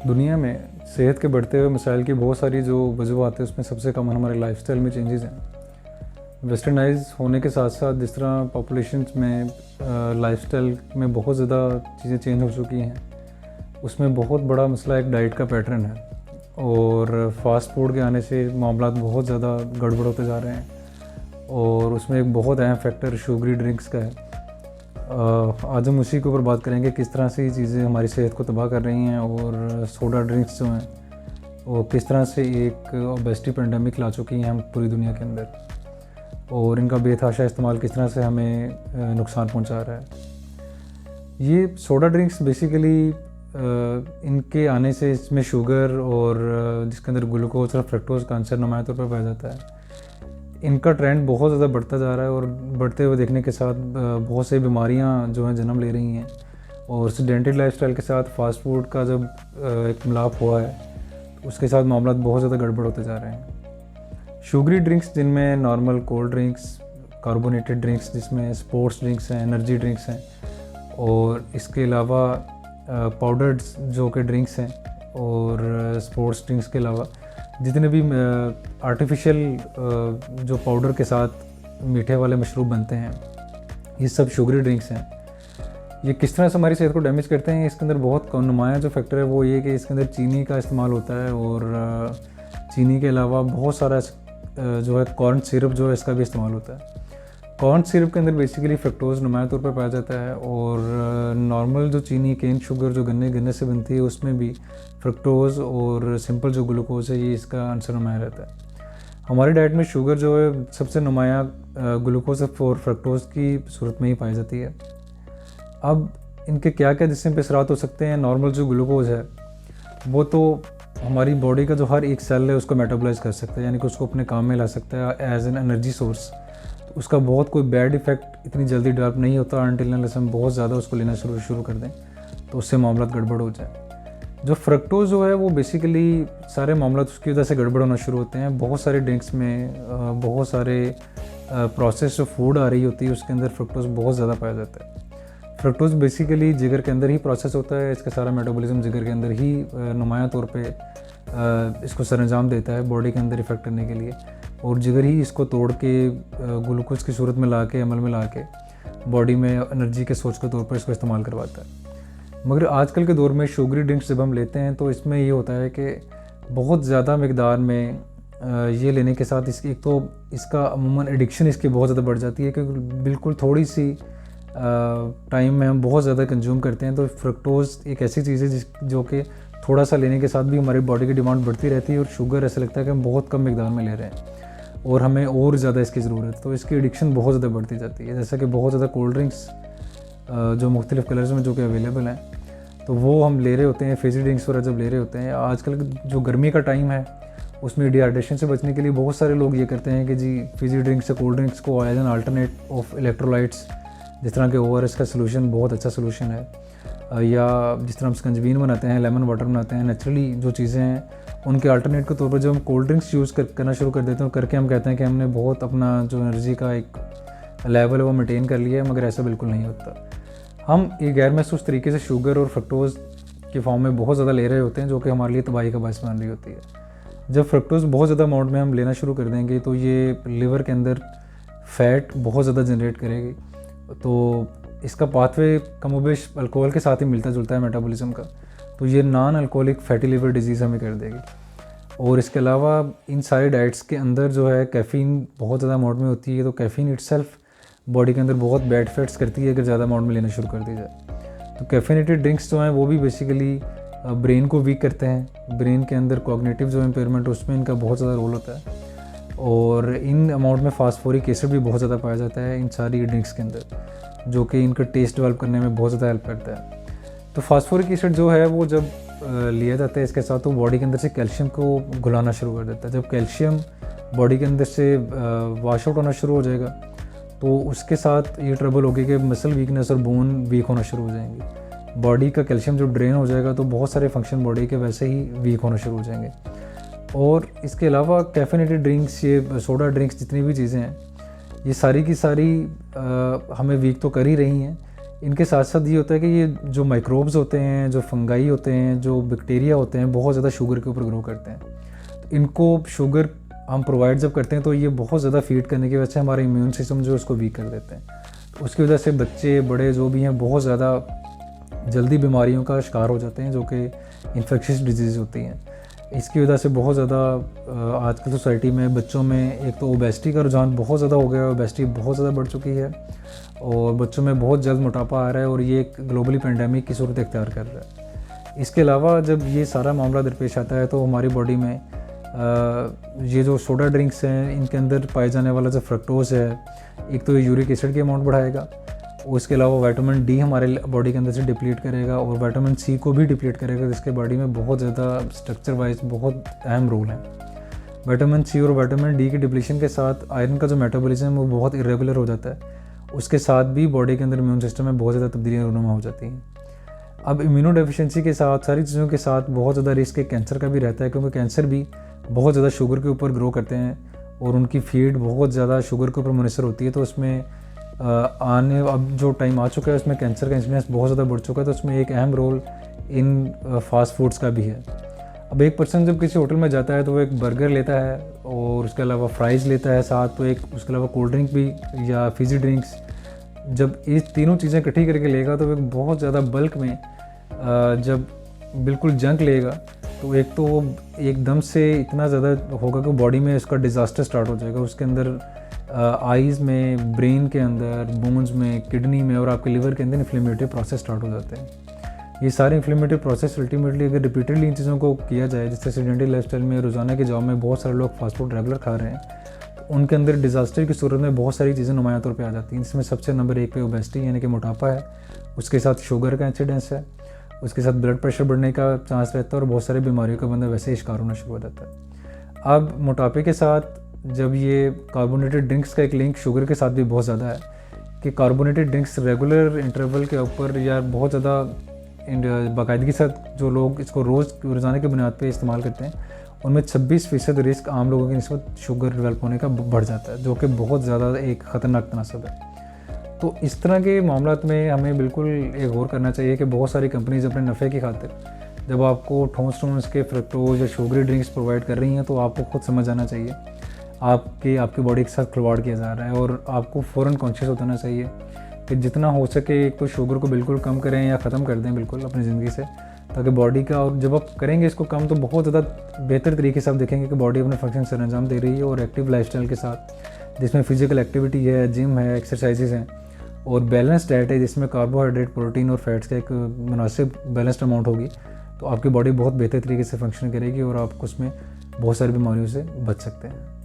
दुनिया में सेहत के बढ़ते हुए मसाइल की बहुत सारी जो वजूहत है, उसमें सबसे कॉमन हमारे लाइफस्टाइल में चेंजेस हैं। वेस्टर्नाइज होने के साथ साथ जिस तरह पॉपुलेशन में लाइफस्टाइल में बहुत ज़्यादा चीज़ें चेंज हो चुकी हैं, उसमें बहुत बड़ा मसला एक डाइट का पैटर्न है। और फास्ट फूड के आने से मामला बहुत ज़्यादा गड़बड़ होते जा रहे हैं और उसमें एक बहुत अहम फैक्टर शुगरी ड्रिंक्स का है। आज हम उसी के ऊपर बात करेंगे किस तरह से ये चीज़ें हमारी सेहत को तबाह कर रही हैं और सोडा ड्रिंक्स जो हैं वो किस तरह से एक ओबेसिटी पेंडेमिक ला चुकी हैं हम पूरी दुनिया के अंदर, और इनका बेतहाशा इस्तेमाल किस तरह से हमें नुकसान पहुंचा रहा है। ये सोडा ड्रिंक्स बेसिकली इनके आने से इसमें शुगर और जिसके अंदर ग्लूकोज और फ्रक्टोज का अंश नुमाया तौर पर पाया जाता है, इनका ट्रेंड बहुत ज़्यादा बढ़ता जा रहा है। और बढ़ते हुए देखने के साथ बहुत सी बीमारियां जो हैं जन्म ले रही हैं। और सेडेंटरी लाइफस्टाइल के साथ फास्ट फूड का जब एक मिलाप हुआ है, तो उसके साथ मामला बहुत ज़्यादा गड़बड़ होते जा रहे हैं। शुगरी ड्रिंक्स जिनमें normal cold drinks, carbonated drinks जिसमें स्पोर्ट्स ड्रिंक्स हैं, एनर्जी ड्रिंक्स हैं, और इसके अलावा पाउडर्ड जो कि ड्रिंक्स हैं, और स्पोर्ट्स ड्रिंक्स के अलावा जितने भी आर्टिफिशियल जो पाउडर के साथ मीठे वाले मशरूब बनते हैं, ये सब शुगरी ड्रिंक्स हैं। ये किस तरह से हमारी सेहत को डैमेज करते हैं, इसके अंदर बहुत नुमाया जो फैक्टर है वो ये कि इसके अंदर चीनी का इस्तेमाल होता है, और चीनी के अलावा बहुत सारा जो है कॉर्न सिरप जो है इसका भी इस्तेमाल होता है। कॉर्न सिरप के अंदर बेसिकली फ्रक्टोज नुमाया तौर पर पाया जाता है, और नॉर्मल जो चीनी केन शुगर जो गन्ने से बनती है उसमें भी फ्रक्टोज और सिंपल जो ग्लूकोज है ये इसका अंश नुमाया रहता है। हमारी डाइट में शुगर जो है सबसे नुमाया ग्लूकोज और फ्रक्टोज की सूरत में ही पाई जाती है। अब इनके क्या क्या जिस्म पे असरात हो सकते हैं। नॉर्मल जो ग्लूकोज है वो तो हमारी बॉडी का जो हर एक सेल है उसको मेटाबोलाइज कर सकता है, यानी कि उसको अपने काम में ला सकता है एज एन एनर्जी सोर्स। उसका बहुत कोई बैड इफेक्ट इतनी जल्दी डेवलप नहीं होता अनटिल अनलेस हम बहुत ज़्यादा उसको लेना शुरू कर दें, तो उससे मामला गड़बड़ हो जाए। जो फ्रक्टोज जो है वो बेसिकली सारे मामला उसकी वजह से गड़बड़ होना शुरू होते हैं। बहुत सारे ड्रिंक्स में बहुत सारे प्रोसेस जो फूड आ रही होती है उसके अंदर फ्रक्टोज बहुत ज़्यादा पाया जाता है। फ्रक्टोज बेसिकली जिगर के अंदर ही प्रोसेस होता है, इसका सारा मेटाबॉलिज्म जिगर के अंदर ही नुमाया तौर पे इसको सरंजाम देता है बॉडी के अंदर इफेक्ट करने के लिए, और जिगर ही इसको तोड़ के ग्लूकोज की सूरत में ला के अमल में ला के बॉडी में एनर्जी के सोर्स के तौर पर इसको इस्तेमाल करवाता है। मगर आजकल के दौर में शुगरी ड्रिंक्स जब हम लेते हैं तो इसमें ये होता है कि बहुत ज़्यादा मकदार में ये लेने के साथ इसकी एक तो इसका अमूमन एडिक्शन इसकी बहुत ज़्यादा बढ़ जाती है, क्योंकि बिल्कुल थोड़ी सी टाइम में हम बहुत ज़्यादा कंज्यूम करते हैं। तो फ्रक्टोज एक ऐसी चीज़ है जो कि थोड़ा सा लेने के साथ भी हमारी बॉडी की डिमांड बढ़ती रहती है, और शुगर ऐसा लगता है कि हम बहुत कम मकदार में ले रहे हैं और हमें और ज़्यादा इसकी ज़रूरत है। तो इसकी एडिक्शन बहुत ज़्यादा बढ़ती जाती है। जैसा कि बहुत ज़्यादा कोल्ड ड्रिंक्स जो मुख्तलिफ़ कलर्स में जो कि अवेलेबल हैं, तो वो हम ले रहे होते हैं। फिजी ड्रिंक्स वगैरह जब ले रहे होते हैं, आजकल जो गर्मी का टाइम है उसमें डिहाइड्रेशन से बचने के लिए बहुत सारे लोग ये करते हैं कि जी फिजी ड्रिंक्स से कोल्ड ड्रिंक्स को as an alternate of electrolytes, जिस तरह के ORS का सलूशन बहुत अच्छा सलूशन है, या जिस तरह हम स्कंजबीन बनाते हैं, लेमन वाटर बनाते हैं, नेचुरली जो चीज़ें हैं उनके अल्टरनेट के तौर पर जब हम कोल्ड ड्रिंक्स यूज़ करना शुरू कर देते हैं, करके हम कहते हैं कि हमने बहुत अपना जो एनर्जी का एक लेवल है वो मेंटेन कर लिया है, मगर ऐसा बिल्कुल नहीं होता। हम एक गैर महसूस तरीके से शुगर और फ्रक्टोज के फॉर्म में बहुत ज़्यादा ले रहे होते हैं, जो कि हमारे लिए तबाही का बायस बन रही होती है। जब फ्रक्टोज बहुत ज़्यादा अमाउंट में हम लेना शुरू कर देंगे तो ये लिवर के अंदर फ़ैट बहुत ज़्यादा जनरेट करेगी, तो इसका पाथवे कमोबेश अल्कोहल के साथ ही मिलता जुलता है मेटाबॉलिज्म का, तो ये non alcoholic fatty liver disease हमें कर देगी। और इसके अलावा इन सारी डाइट्स के अंदर जो है कैफ़ीन बहुत ज़्यादा अमाउंट में होती है, तो कैफ़ीन इटसेल्फ बॉडी के अंदर बहुत बैड इफेक्ट्स करती है अगर ज़्यादा अमाउंट में लेना शुरू कर दी जाए। तो कैफिनेटेड ड्रिंक्स जो हैं वो भी बेसिकली ब्रेन को वीक करते हैं। ब्रेन के अंदर कॉग्निटिव जो इम्पेयरमेंट उसमें इनका बहुत ज़्यादा रोल होता है, और इन अमाउंट में फास्फोरिक एसिड भी बहुत ज़्यादा पाया जाता है इन सारी ड्रिंक्स के अंदर, जो कि इनका टेस्ट डेवलप करने में बहुत ज़्यादा हेल्प करता है। तो फास्फोरिक एसिड जो है वो जब लिया जाता है इसके साथ, तो बॉडी के अंदर से कैल्शियम को घुलाना शुरू कर देता है। जब कैल्शियम बॉडी के अंदर से वाश आउट होना शुरू हो जाएगा, तो उसके साथ ये ट्रबल होगी कि मसल वीकनेस और बोन वीक होना शुरू हो जाएंगी। बॉडी का कैल्शियम जब ड्रेन हो जाएगा तो बहुत सारे फंक्शन बॉडी के वैसे ही वीक होना शुरू हो जाएंगे। और इसके अलावा कैफिनेटेड ड्रिंक्स, ये सोडा ड्रिंक्स जितनी भी चीज़ें हैं, ये सारी की सारी हमें वीक तो कर ही रही हैं, इनके साथ साथ ये होता है कि ये जो माइक्रोब्स होते हैं, जो फंगाई होते हैं, जो बैक्टीरिया होते हैं, बहुत ज़्यादा शुगर के ऊपर ग्रो करते हैं। तो इनको शुगर हम प्रोवाइड जब करते हैं तो ये बहुत ज़्यादा फीड करने की वजह से हमारा इम्यून सिस्टम जो उसको वीक कर देते हैं। तो उसकी वजह से बच्चे बड़े जो भी हैं बहुत ज़्यादा जल्दी बीमारियों का शिकार हो जाते हैं, जो कि इन्फेक्शियस डिजीज़ होती हैं। इसकी वजह से बहुत ज़्यादा आजकल सोसाइटी में बच्चों में एक तो ओबेसिटी का रुझान बहुत ज़्यादा हो गया है, ओबेसिटी बहुत ज़्यादा बढ़ चुकी है और बच्चों में बहुत जल्द मोटापा आ रहा है और ये एक ग्लोबली पेंडेमिक की सूरत इख्तियार कर रहा है। इसके अलावा जब ये सारा मामला दरपेश आता है तो हमारी बॉडी में ये जो सोडा ड्रिंक्स हैं इनके अंदर पाए जाने वाला जो फ्रक्टोज़ है, एक तो ये यूरिक एसिड की अमाउंट बढ़ाएगा, उसके अलावा विटामिन डी हमारे बॉडी के अंदर से डिप्लीट करेगा और विटामिन सी को भी डिप्लीट करेगा, जिसके बॉडी में बहुत ज़्यादा स्ट्रक्चर वाइज बहुत अहम रोल है। विटामिन सी और विटामिन डी की डिप्लीशन के साथ आयरन का जो मेटाबॉलिज्म है वो बहुत इरेगुलर हो जाता है। उसके साथ भी बॉडी के अंदर इम्यून सिस्टम में बहुत ज़्यादा तब्दीलियाँ रूनुमा हो जाती हैं। अब इम्यूनो डेफिशिएंसी के साथ सारी चीज़ों के साथ बहुत ज़्यादा रिस्क कैंसर का भी रहता है, क्योंकि कैंसर भी बहुत ज़्यादा शुगर के ऊपर ग्रो करते हैं और उनकी फीड बहुत ज़्यादा शुगर के ऊपर मुनहसर होती है। तो उसमें अब जो टाइम आ चुका है उसमें कैंसर का इंसिडेंस बहुत ज़्यादा बढ़ चुका है। तो उसमें एक अहम रोल इन फास्ट फूड्स का भी है। अब एक पर्सन जब किसी होटल में जाता है तो वो एक बर्गर लेता है और उसके अलावा फ्राइज़ लेता है साथ, तो एक उसके अलावा कोल्ड ड्रिंक भी या फिज़ी ड्रिंक्स, जब ये तीनों चीज़ें इकट्ठी करके लेगा तो एक बहुत ज़्यादा बल्क में जब बिल्कुल जंक लेगा तो एक तो वो एकदम से इतना ज़्यादा होगा कि बॉडी में इसका डिज़ास्टर स्टार्ट हो जाएगा। उसके अंदर आइज़ में, ब्रेन के अंदर, बोन्स में, किडनी में और आपके लिवर के अंदर इन्फ्लेमेटरी प्रोसेस स्टार्ट हो जाते हैं। ये सारे इन्फ्लेमेटरी प्रोसेस अल्टीमेटली अगर रिपीटेडली इन चीज़ों को किया जाए, जैसे सेडेंटरी लाइफस्टाइल में रोज़ाना के जॉब में बहुत सारे लोग फास्ट फूड रेगुलर खा रहे हैं, तो उनके अंदर डिज़ास्टर की सूरत में बहुत सारी चीज़ें नुमायां तौर पे आ जाती हैं। इसमें सबसे नंबर 1 पे ओबेसिटी यानी कि मोटापा है, उसके साथ शुगर का इंसिडेंस है, उसके साथ ब्लड प्रेशर बढ़ने का चांस रहता है और बहुत सारी बीमारियों का बंदा वैसे ही शिकार होना शुरू हो जाता है। अब मोटापे के साथ जब ये कार्बोनेटेड ड्रिंक्स का एक लिंक शुगर के साथ भी बहुत ज़्यादा है कि कार्बोनेटेड ड्रिंक्स रेगुलर इंटरवल के ऊपर या बहुत ज़्यादा बाकायदगी के साथ जो लोग इसको रोज़ाना की बुनियाद पे इस्तेमाल करते हैं, उनमें 26% रिस्क आम लोगों की निस्बत शुगर डेवलप होने का बढ़ जाता है, जो कि बहुत ज़्यादा एक ख़तरनाक तनासब है। तो इस तरह के मामलात में हमें बिल्कुल एक गौर करना चाहिए कि बहुत सारी कंपनीज़ अपने नफ़े की खातिर जब आपको ठोस के फ्रक्टोज या शुगरी ड्रिंक्स प्रोवाइड कर रही हैं तो आपको खुद समझ आना चाहिए आपकी बॉडी के साथ खिलवाड़ किया जा रहा है और आपको फ़ौरन कॉन्शियस होना चाहिए कि जितना हो सके एक तो शुगर को बिल्कुल कम करें या ख़त्म कर दें बिल्कुल अपनी ज़िंदगी से, ताकि बॉडी का, और जब आप करेंगे इसको कम तो बहुत ज़्यादा बेहतर तरीके से आप देखेंगे कि बॉडी अपने फंक्शन सर अंजाम दे रही है। और एक्टिव लाइफस्टाइल के साथ जिसमें फ़िज़िकल एक्टिविटी है, जिम है, एक्सरसाइजेज हैं और बैलेंस डाइट है जिसमें कार्बोहाइड्रेट, प्रोटीन और फैट्स का एक मुनासिब बैलेंस्ड अमाउंट होगी, तो आपकी बॉडी बहुत बेहतर तरीके से फंक्शन करेगी और आप उसमें बहुत सारी बीमारियों से बच सकते हैं।